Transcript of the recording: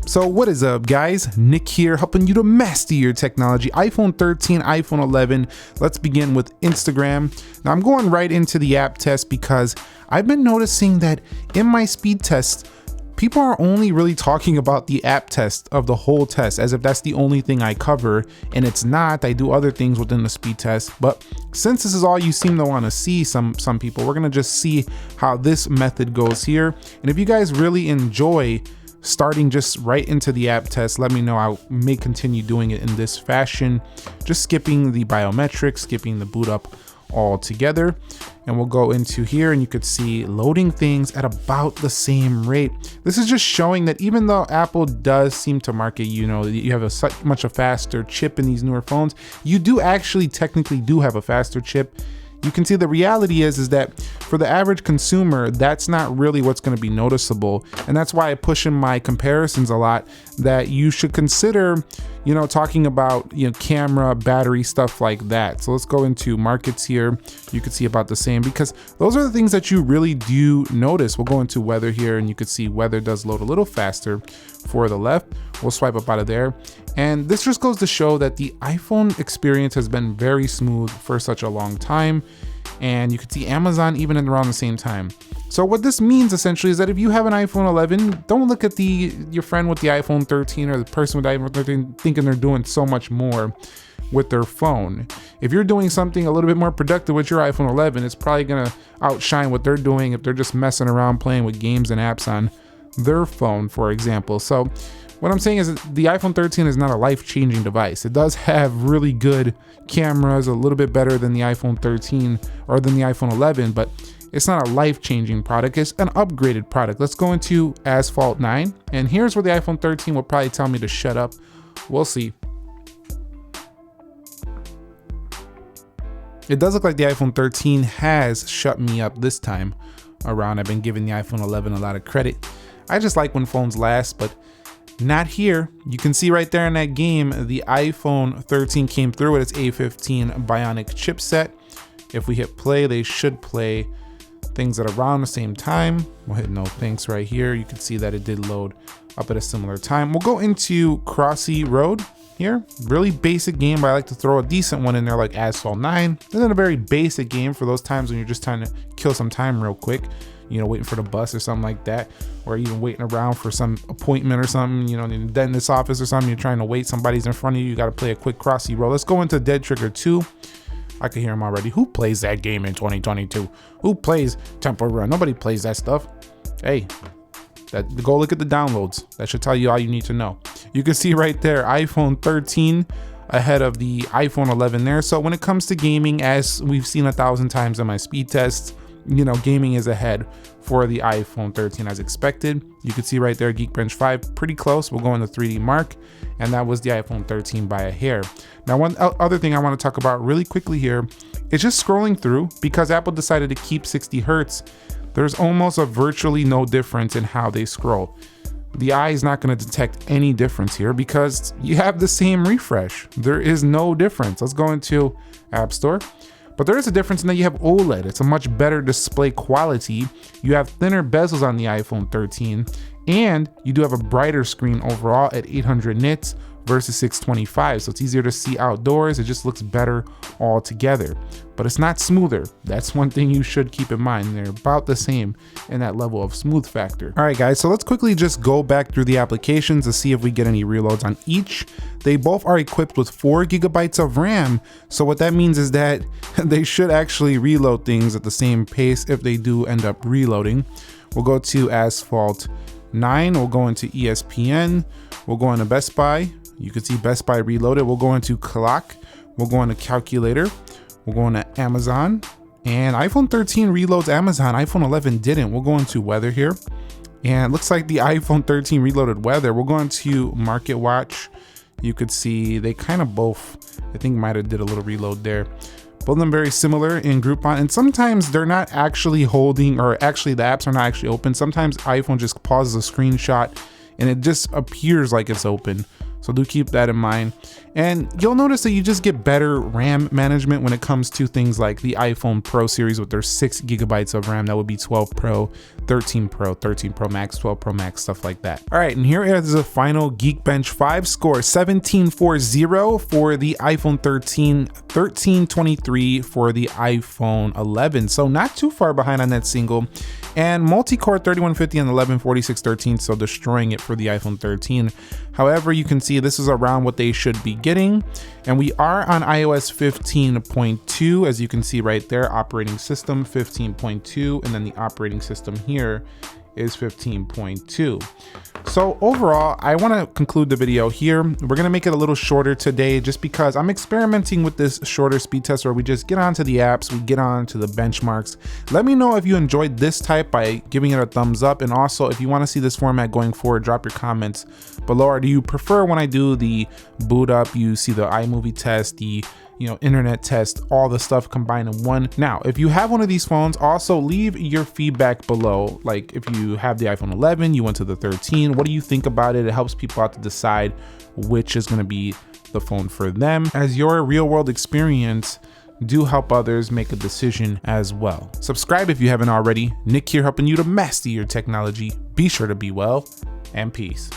So what is up, guys? Nick here, helping you to master your technology. iPhone 13, iPhone 11. Let's begin with Instagram. Now I'm going right into the app test because I've been noticing that in my speed tests, people are only really talking about the app test of the whole test as if that's the only thing I cover, and it's not. I do other things within the speed test, but since this is all you seem to want to see, some people, we're gonna just see how this method goes here. And if you guys really enjoy starting just right into the app test, let me know. I may continue doing it in this fashion, just skipping the biometrics, skipping the boot up altogether. And we'll go into here and you could see loading things at about the same rate. This is just showing that even though Apple does seem to market, you know, you have a much faster chip in these newer phones, you do actually technically do have a faster chip. You can see the reality is that for the average consumer, that's not really what's going to be noticeable. And that's why I push in my comparisons a lot, that you should consider, you know, talking about, you know, camera, battery, stuff like that. So let's go into markets here. You can see about the same, because those are the things that you really do notice. We'll go into weather here and you can see weather does load a little faster for the left. We'll swipe up out of there. And this just goes to show that the iPhone experience has been very smooth for such a long time. And you can see Amazon even in around the same time. So what this means essentially is that if you have an iPhone 11, don't look at your friend with the iPhone 13 or the person with the iPhone 13 thinking they're doing so much more with their phone. If you're doing something a little bit more productive with your iPhone 11, it's probably gonna outshine what they're doing if they're just messing around playing with games and apps on their phone, for example. So what I'm saying is that the iPhone 13 is not a life-changing device. It does have really good cameras, a little bit better than the iPhone 13 or than the iPhone 11, but it's not a life-changing product. It's an upgraded product. Let's go into Asphalt 9, and here's where the iPhone 13 will probably tell me to shut up. We'll see. It does look like the iPhone 13 has shut me up this time around. I've been giving the iPhone 11 a lot of credit. I just like when phones last, but not here. You can see right there in that game, the iPhone 13 came through with its A15 Bionic chipset. If we hit play, they should play things at around the same time. We'll hit no thanks right here. You can see that it did load up at a similar time. We'll go into Crossy Road here. Really basic game, but I like to throw a decent one in there like Asphalt 9. This isn't a very basic game for those times when you're just trying to kill some time real quick, you know, waiting for the bus or something like that, or even waiting around for some appointment or something, you know, in the dentist's office or something, you're trying to wait, somebody's in front of you, you got to play a quick Crossy Road. Let's go into Dead Trigger 2. I can hear him already. Who plays that game in 2022? Who plays Temple Run? Nobody plays that stuff. Hey, go look at the downloads. That should tell you all you need to know. You can see right there, iPhone 13 ahead of the iPhone 11 there. So when it comes to gaming, as we've seen 1,000 times in my speed tests, you know, gaming is ahead for the iPhone 13 as expected. You can see right there, Geekbench 5, pretty close. We'll go into 3D Mark, and that was the iPhone 13 by a hair. Now, one other thing I want to talk about really quickly here is just scrolling through, because Apple decided to keep 60 Hertz. There's almost a virtually no difference in how they scroll. The eye is not going to detect any difference here because you have the same refresh. There is no difference. Let's go into App Store. But there is a difference in that you have OLED. It's a much better display quality. You have thinner bezels on the iPhone 13, and you do have a brighter screen overall at 800 nits versus 625. So it's easier to see outdoors. It just looks better altogether, but it's not smoother. That's one thing you should keep in mind. They're about the same in that level of smooth factor. All right, guys, so let's quickly just go back through the applications to see if we get any reloads on each. They both are equipped with 4 GB of RAM. So what that means is that they should actually reload things at the same pace if they do end up reloading. We'll go to Asphalt 9. We'll go into ESPN. We'll go into Best Buy. You can see Best Buy reloaded. We'll go into Clock. We'll go into Calculator. We'll go into Amazon. And iPhone 13 reloads Amazon. iPhone 11 didn't. We'll go into Weather here. And it looks like the iPhone 13 reloaded Weather. We'll go into Market Watch. You could see they kind of both, I think, might have did a little reload there. Both of them very similar in Groupon, and sometimes they're not actually holding, or actually the apps are not actually open. Sometimes iPhone just pauses a screenshot and it just appears like it's open. So do keep that in mind. And you'll notice that you just get better RAM management when it comes to things like the iPhone Pro series with their 6 gigabytes of RAM. That would be 12 Pro, 13 Pro, 13 Pro Max, 12 Pro Max, stuff like that. All right, and here is the final Geekbench 5 score, 1740 for the iPhone 13, 1323 for the iPhone 11. So not too far behind on that single. And multi-core 3150 and 114613, so destroying it for the iPhone 13. However, you can see this is around what they should be getting. And we are on iOS 15.2, as you can see right there, operating system 15.2, and then the operating system here is 15.2. So overall, I want to conclude the video here. We're going to make it a little shorter today just because I'm experimenting with this shorter speed test where we just get onto the apps, we get on to the benchmarks. Let me know if you enjoyed this type by giving it a thumbs up. And also if you want to see this format going forward, drop your comments below. Or do you prefer when I do the boot up, you see the iMovie test, the internet test, all the stuff combined in one? Now, if you have one of these phones, also leave your feedback below. Like if you have the iPhone 11, you went to the 13, what do you think about it? It helps people out to decide which is going to be the phone for them, as your real world experience do help others make a decision as well. Subscribe if you haven't already. Nick here, helping you to master your technology. Be sure to be well, and peace.